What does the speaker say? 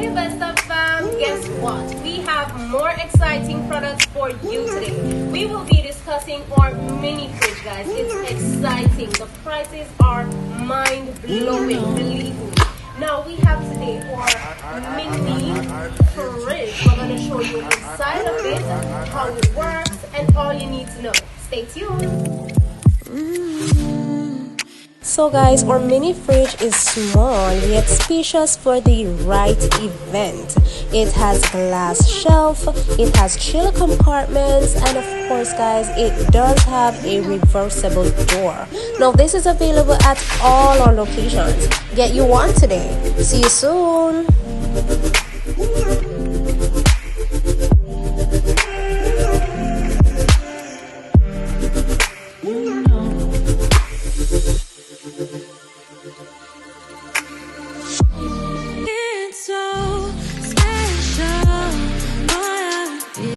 Hey best of fam, guess what? We have more exciting products for you today. We will be discussing our mini fridge, guys. It's exciting. The prices are mind-blowing, believe me. Now we have today our mini fridge. We're going to show you inside of it, how it works, and all you need to know. Stay tuned. So guys, our mini fridge is small yet spacious for the right event. It has glass shelf, it has chill compartments, and of course guys, it does have a reversible door. Now this is available at all our locations. Get you one today. See you soon.